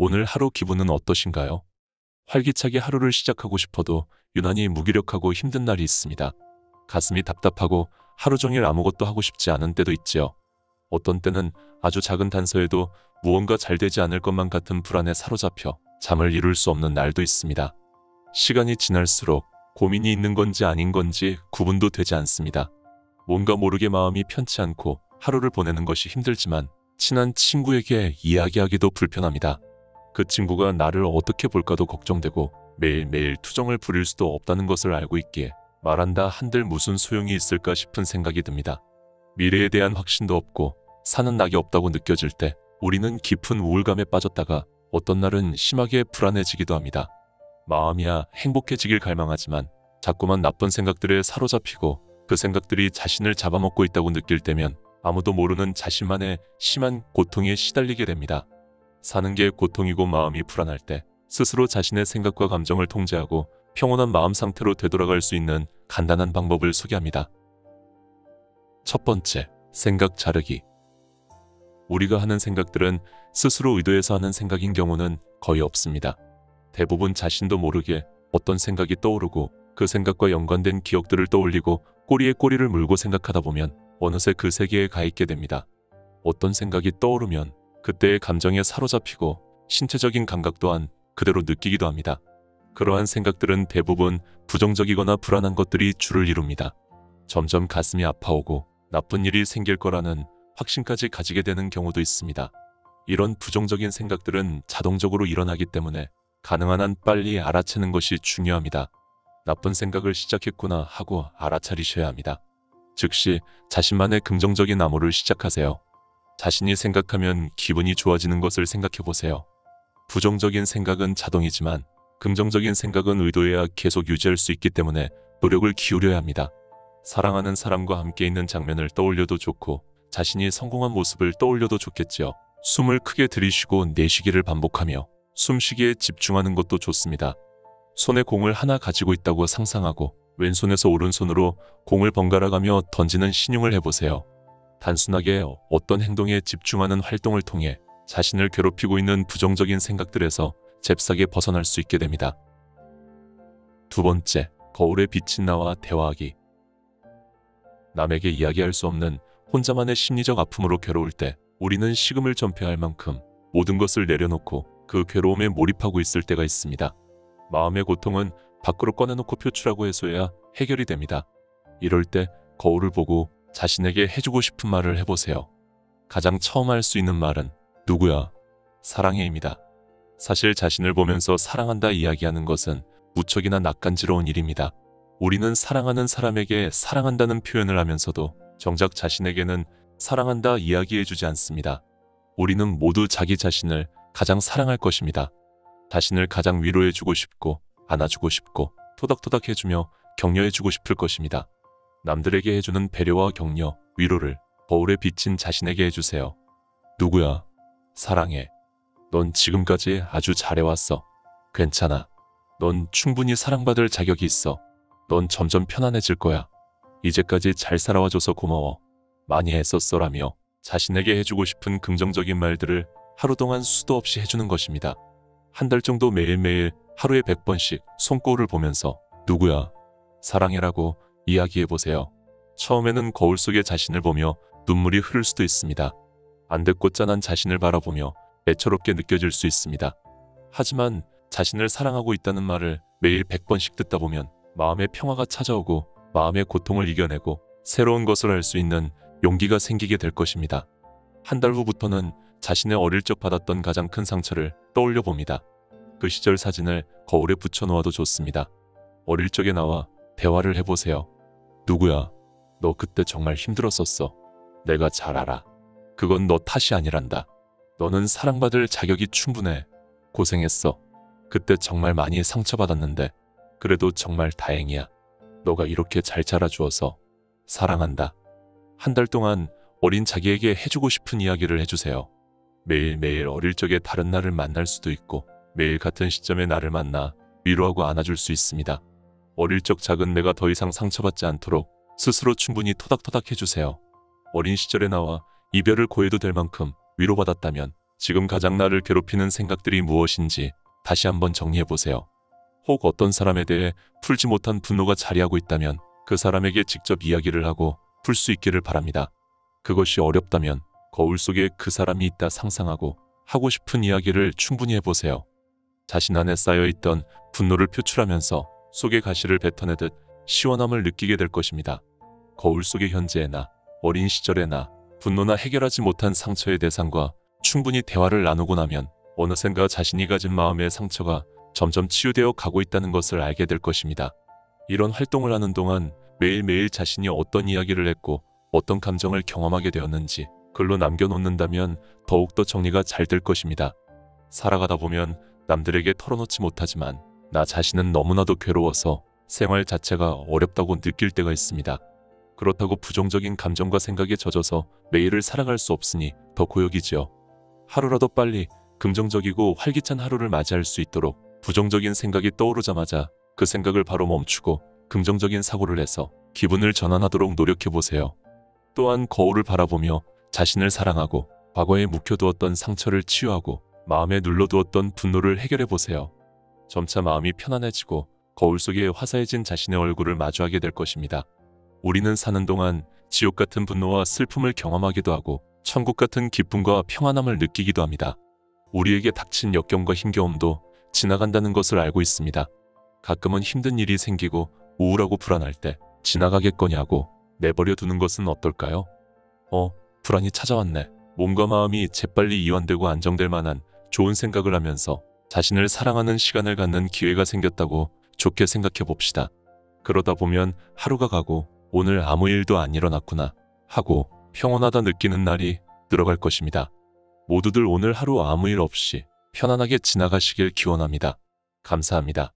오늘 하루 기분은 어떠신가요? 활기차게 하루를 시작하고 싶어도 유난히 무기력하고 힘든 날이 있습니다. 가슴이 답답하고 하루 종일 아무것도 하고 싶지 않은 때도 있지요. 어떤 때는 아주 작은 단서에도 무언가 잘 되지 않을 것만 같은 불안에 사로잡혀 잠을 이룰 수 없는 날도 있습니다. 시간이 지날수록 고민이 있는 건지 아닌 건지 구분도 되지 않습니다. 뭔가 모르게 마음이 편치 않고 하루를 보내는 것이 힘들지만 친한 친구에게 이야기하기도 불편합니다. 그 친구가 나를 어떻게 볼까도 걱정되고 매일매일 투정을 부릴 수도 없다는 것을 알고 있기에 말한다 한들 무슨 소용이 있을까 싶은 생각이 듭니다. 미래에 대한 확신도 없고 사는 낙이 없다고 느껴질 때 우리는 깊은 우울감에 빠졌다가 어떤 날은 심하게 불안해지기도 합니다. 마음이야 행복해지길 갈망하지만 자꾸만 나쁜 생각들에 사로잡히고 그 생각들이 자신을 잡아먹고 있다고 느낄 때면 아무도 모르는 자신만의 심한 고통에 시달리게 됩니다. 사는 게 고통이고 마음이 불안할 때 스스로 자신의 생각과 감정을 통제하고 평온한 마음 상태로 되돌아갈 수 있는 간단한 방법을 소개합니다. 첫 번째, 생각 자르기. 우리가 하는 생각들은 스스로 의도해서 하는 생각인 경우는 거의 없습니다. 대부분 자신도 모르게 어떤 생각이 떠오르고 그 생각과 연관된 기억들을 떠올리고 꼬리에 꼬리를 물고 생각하다 보면 어느새 그 세계에 가 있게 됩니다. 어떤 생각이 떠오르면 그때의 감정에 사로잡히고 신체적인 감각 또한 그대로 느끼기도 합니다. 그러한 생각들은 대부분 부정적이거나 불안한 것들이 주를 이룹니다. 점점 가슴이 아파오고 나쁜 일이 생길 거라는 확신까지 가지게 되는 경우도 있습니다. 이런 부정적인 생각들은 자동적으로 일어나기 때문에 가능한 한 빨리 알아채는 것이 중요합니다. 나쁜 생각을 시작했구나 하고 알아차리셔야 합니다. 즉시 자신만의 긍정적인 암호를 시작하세요. 자신이 생각하면 기분이 좋아지는 것을 생각해보세요. 부정적인 생각은 자동이지만 긍정적인 생각은 의도해야 계속 유지할 수 있기 때문에 노력을 기울여야 합니다. 사랑하는 사람과 함께 있는 장면을 떠올려도 좋고 자신이 성공한 모습을 떠올려도 좋겠지요. 숨을 크게 들이쉬고 내쉬기를 반복하며 숨쉬기에 집중하는 것도 좋습니다. 손에 공을 하나 가지고 있다고 상상하고 왼손에서 오른손으로 공을 번갈아가며 던지는 신용을 해보세요. 단순하게 어떤 행동에 집중하는 활동을 통해 자신을 괴롭히고 있는 부정적인 생각들에서 잽싸게 벗어날 수 있게 됩니다. 두 번째, 거울에 비친 나와 대화하기. 남에게 이야기할 수 없는 혼자만의 심리적 아픔으로 괴로울 때 우리는 식음을 전폐할 만큼 모든 것을 내려놓고 그 괴로움에 몰입하고 있을 때가 있습니다. 마음의 고통은 밖으로 꺼내놓고 표출하고 해소해야 해결이 됩니다. 이럴 때 거울을 보고 자신에게 해주고 싶은 말을 해보세요. 가장 처음 할 수 있는 말은 누구야? 사랑해입니다. 사실 자신을 보면서 사랑한다 이야기하는 것은 무척이나 낯간지러운 일입니다. 우리는 사랑하는 사람에게 사랑한다는 표현을 하면서도 정작 자신에게는 사랑한다 이야기해주지 않습니다. 우리는 모두 자기 자신을 가장 사랑할 것입니다. 자신을 가장 위로해주고 싶고 안아주고 싶고 토닥토닥 해주며 격려해주고 싶을 것입니다. 남들에게 해주는 배려와 격려, 위로를 거울에 비친 자신에게 해주세요. 누구야? 사랑해. 넌 지금까지 아주 잘해왔어. 괜찮아. 넌 충분히 사랑받을 자격이 있어. 넌 점점 편안해질 거야. 이제까지 잘 살아와줘서 고마워. 많이 애썼어라며 자신에게 해주고 싶은 긍정적인 말들을 하루 동안 수도 없이 해주는 것입니다. 한 달 정도 매일매일 하루에 100번씩 손거울을 보면서 누구야? 사랑해라고 이야기해보세요. 처음에는 거울 속의 자신을 보며 눈물이 흐를 수도 있습니다. 안 됐고 짠한 자신을 바라보며 애처롭게 느껴질 수 있습니다. 하지만 자신을 사랑하고 있다는 말을 매일 100번씩 듣다 보면 마음의 평화가 찾아오고 마음의 고통을 이겨내고 새로운 것을 할 수 있는 용기가 생기게 될 것입니다. 한 달 후부터는 자신의 어릴 적 받았던 가장 큰 상처를 떠올려 봅니다. 그 시절 사진을 거울에 붙여놓아도 좋습니다. 어릴 적의 나와 대화를 해보세요. 누구야? 너 그때 정말 힘들었었어. 내가 잘 알아. 그건 너 탓이 아니란다. 너는 사랑받을 자격이 충분해. 고생했어. 그때 정말 많이 상처받았는데 그래도 정말 다행이야. 너가 이렇게 잘 자라주어서 사랑한다. 한 달 동안 어린 자기에게 해주고 싶은 이야기를 해주세요. 매일매일 어릴 적의 다른 나를 만날 수도 있고 매일 같은 시점에 나를 만나 위로하고 안아줄 수 있습니다. 어릴 적 작은 내가 더 이상 상처받지 않도록 스스로 충분히 토닥토닥 해주세요. 어린 시절의 나와 이별을 고해도 될 만큼 위로받았다면 지금 가장 나를 괴롭히는 생각들이 무엇인지 다시 한번 정리해보세요. 혹 어떤 사람에 대해 풀지 못한 분노가 자리하고 있다면 그 사람에게 직접 이야기를 하고 풀 수 있기를 바랍니다. 그것이 어렵다면 거울 속에 그 사람이 있다 상상하고 하고 싶은 이야기를 충분히 해보세요. 자신 안에 쌓여있던 분노를 표출하면서 속의 가시를 뱉어내듯 시원함을 느끼게 될 것입니다. 거울 속의 현재의 나, 어린 시절의 나, 분노나 해결하지 못한 상처의 대상과 충분히 대화를 나누고 나면 어느샌가 자신이 가진 마음의 상처가 점점 치유되어 가고 있다는 것을 알게 될 것입니다. 이런 활동을 하는 동안 매일매일 자신이 어떤 이야기를 했고 어떤 감정을 경험하게 되었는지 글로 남겨놓는다면 더욱더 정리가 잘 될 것입니다. 살아가다 보면 남들에게 털어놓지 못하지만 나 자신은 너무나도 괴로워서 생활 자체가 어렵다고 느낄 때가 있습니다. 그렇다고 부정적인 감정과 생각에 젖어서 매일을 살아갈 수 없으니 더 고역이지요. 하루라도 빨리 긍정적이고 활기찬 하루를 맞이할 수 있도록 부정적인 생각이 떠오르자마자 그 생각을 바로 멈추고 긍정적인 사고를 해서 기분을 전환하도록 노력해보세요. 또한 거울을 바라보며 자신을 사랑하고 과거에 묵혀두었던 상처를 치유하고 마음에 눌러두었던 분노를 해결해보세요. 점차 마음이 편안해지고 거울 속에 화사해진 자신의 얼굴을 마주하게 될 것입니다. 우리는 사는 동안 지옥 같은 분노와 슬픔을 경험하기도 하고 천국 같은 기쁨과 평안함을 느끼기도 합니다. 우리에게 닥친 역경과 힘겨움도 지나간다는 것을 알고 있습니다. 가끔은 힘든 일이 생기고 우울하고 불안할 때 지나가겠거냐고 내버려 두는 것은 어떨까요? 불안이 찾아왔네. 몸과 마음이 재빨리 이완되고 안정될 만한 좋은 생각을 하면서 자신을 사랑하는 시간을 갖는 기회가 생겼다고 좋게 생각해 봅시다. 그러다 보면 하루가 가고 오늘 아무 일도 안 일어났구나 하고 평온하다 느끼는 날이 늘어갈 것입니다. 모두들 오늘 하루 아무 일 없이 편안하게 지나가시길 기원합니다. 감사합니다.